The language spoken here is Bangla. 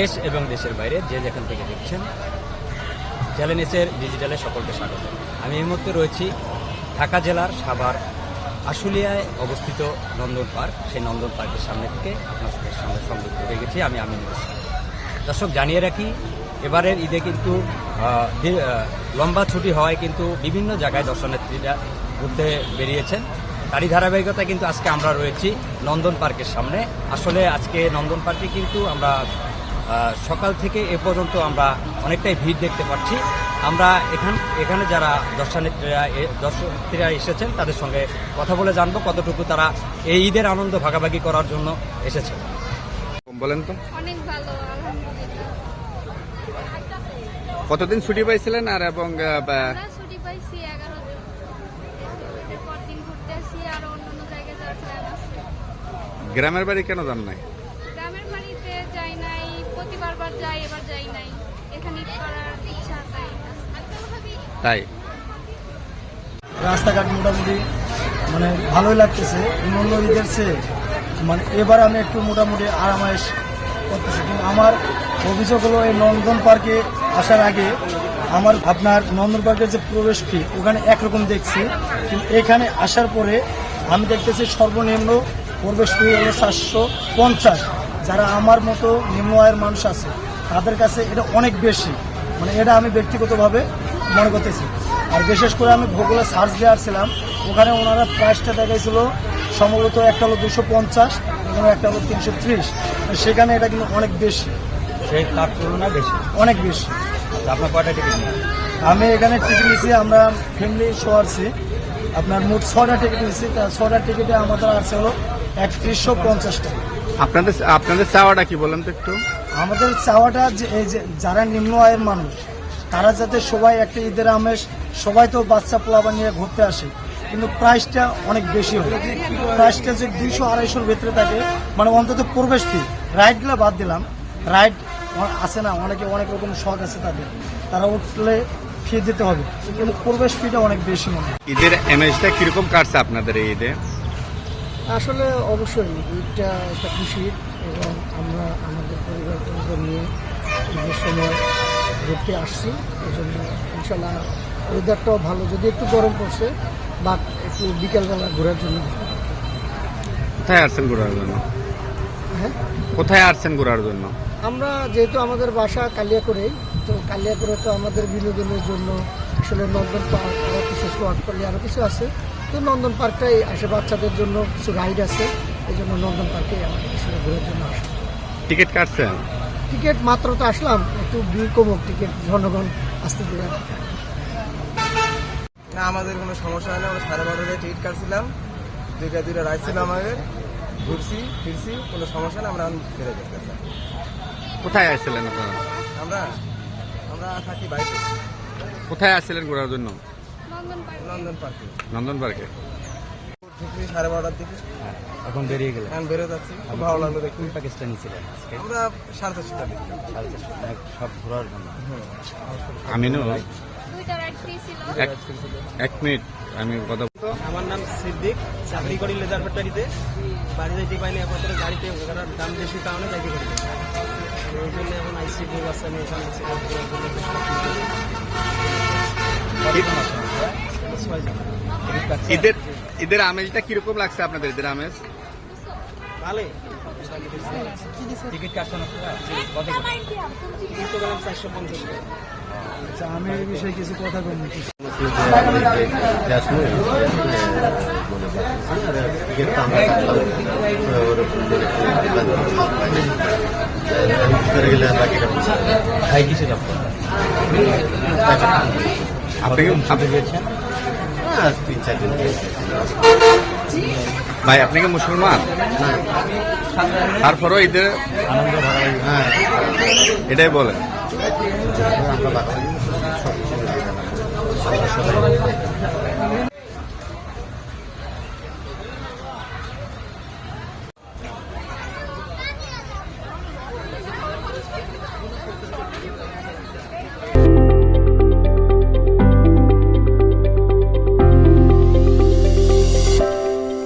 দেশ এবং দেশের বাইরে যে যেখান থেকে দেখছেন চ্যানেল এসের ডিজিটালে সকলকে স্বাগত। আমি এই মুহূর্তে রয়েছি ঢাকা জেলার সাভার আশুলিয়ায় অবস্থিত নন্দন পার্ক। সেই নন্দন পার্কের সামনে থেকে আপনাদের সঙ্গে সংযুক্ত হয়ে গেছি আমি আমিনুল ইসলাম। দর্শক, জানিয়ে রাখি, এবারের ঈদে কিন্তু লম্বা ছুটি হওয়ায় কিন্তু বিভিন্ন জায়গায় দর্শনার্থীরা ঘুরতে বেরিয়েছেন। তারই ধারাবাহিকতায় কিন্তু আজকে আমরা রয়েছি নন্দন পার্কের সামনে। আসলে আজকে নন্দন পার্কে কিন্তু আমরা সকাল থেকে এ পর্যন্ত আমরা অনেকটাই ভিড় দেখতে পাচ্ছি। আমরা এখানে যারা দর্শনার্থীরা এসেছেন তাদের সঙ্গে কথা বলে জানবো কতটুকু তারা এই ঈদের আনন্দ ভাগাভাগি করার জন্য এসেছেন। বলেন তো, অনেক ভালো, আলহামদুলিল্লাহ। কতদিন ছুটি পাইছিলেন? আর এবং ছুটি পাইছি 11 দিন। এর পর দিন ঘুরতে আসি আর অন্য জায়গায় যাওয়ার প্ল্যান আছে। গ্রামের বাড়ি কেন যান নাই? গ্রামের বাড়িতে যাই নাই, প্রতিবার যাই, এবার যাই নাই। এখানে করার ইচ্ছা তাই রাস্তাঘাট মোটামুটি ভালোই লাগতেছে। অন্য ঈদের চেয়ে এবার আমি একটু মোটামুটি আরামায়েশ করতেছি। কিন্তু আমার অভিযোগ হলো এই নন্দন পার্কে আসার আগে আপনার নন্দন পার্কের যে প্রবেশ ফি ওখানে একরকম দেখছি, কিন্তু এখানে আসার পরে আমি দেখতেছি সর্বনিম্ন প্রবেশ ফি হলো 750। যারা আমার মতো নিম্ন আয়ের মানুষ আছে তাদের কাছে এটা অনেক বেশি, এটা আমি ব্যক্তিগতভাবে মনে করতেছি। আর বিশেষ করে আমি গুগলে সার্চ দেওয়ারছিলাম, ওখানে ওনারা প্রাইসটা দেখাইছিল সম্ভবত একটা হলো 250 এবং একটা হলো 330। সেখানে এটা কিন্তু অনেক বেশি, তার তুলনায় বেশি, অনেক বেশি। আপনার কয়টা টিকিট নিয়ে? আমি এখানে টিকিট নিয়েছি, আমরা ফ্যামিলি শো আসছি, আপনার মোট 6টা টিকিট নিয়েছি। তা 6টা টিকিটে আমাদের আসছে হলো 3150 টাকা। আপনাদের চাওয়াটা কি বলেন তো একটু? আমাদের চাওয়াটা যে এই যে যারা নিম্ন আয়ের মানুষ তারা যাতে সবাই একটা ঈদের আমেজ, সবাই তো বাচ্চা পোলাবা নিয়ে ঘুরতে আসে, কিন্তু প্রাইসটা অনেক বেশি হয়। প্রাইসটা যে 200-250 ভেতরে থাকে, অন্তত প্রবেশ ফি, রাইডগুলো বাদ দিলাম। রাইড আছে না, অনেক রকম শখ আছে তাদের, তারা উঠলে ফি দিতে হবে, কিন্তু প্রবেশ ফিটা অনেক বেশি মনে হয়। ঈদের এমএজটা কিরকম কাটছে আপনাদের এই ঈদে? আসলে অবশ্যই ঈদটা একটা খুশির, এবং আমরা আমাদের পরিবার নিয়ে ঈদের সময় ঘুরতে আসছি। এই জন্য ইনশাল্লাহ ওয়েদারটাও ভালো, যদি একটু গরম পড়ছে, বাট একটু বিকেলবেলা ঘোরার জন্য। কোথায় আসছেন ঘোরার জন্য? হ্যাঁ, কোথায় আসছেন ঘোরার জন্য? আমরা যেহেতু আমাদের বাসা কালিয়াকৈরে, তো কালিয়াকৈরে তো আমাদের বিনোদনের জন্য আসলে নন্দন পার্ক, আরও কিছু সোয়াটপল্লী, আরও কিছু আছে। তো নন্দন পার্কটাই আসে, বাচ্চাদের জন্য কিছু রাইড আছে, এই জন্য নন্দন পার্কে আমাদের আসলে ঘোরার জন্য আসে। টিকিট কাটছেন? টিকিট মাত্র তো আসলাম, একটু ভিড় কমুক, টিকিট জনগণ আসতে দেবে না। আমাদের কোনো সমস্যা হয় না। আমরা 12:30টায় টিকিট কাটছিলাম, দুইটা রাইড ছিল আমাদের, ঘুরছি ফিরছি, কোনো সমস্যা না। আমরা ফিরে যেতে চাই। কোথায় আসছিলেন আপনারা? আমরা থাকি বাইরে। কোথায় আসছিলেন ঘোরার জন্য? নন্দন পার্কে। নন্দন পার্কে। ঢুকছি 12:30টার দিকে, এখন বেরিয়ে গেলেন? এখন বেরো যাচ্ছি। খুব ভালো লাগলো দেখতে। কোন প্যাকেজটা নিয়েছিলেন আজকে? আমরা 4:30টার দিকে। 450 সব ঘোরার জন্য। আমিনু, 2টা রাইড ফ্রি ছিল। এক মিনিট আমি কথা। আমার নাম সিদ্দিক, চাকরি করি লেজার ফ্যাক্টরিতে। বাড়ি যাইতে পাইনি, একমাত্র গাড়িতে ওখানে দাম বেশির কারণে যাইতে পারি। ওই জন্য এখন আইসি বুক আছে, আমি এখানে আছি। ঈদের আমেজটা কিরকম লাগছে আপনাদের? ঈদের আমেজ ভালোই। টিকিট কাটছেন আপনারা? কত করে? টিকিট তো গেলাম 450 টাকা। আচ্ছা, আমি এই বিষয়ে কিছু কথা বলি। ভাই, আপনি কি মুসলমান? তারপরও ঈদের আনন্দ ভাগাভাগি। হ্যাঁ, এটাই বলেন।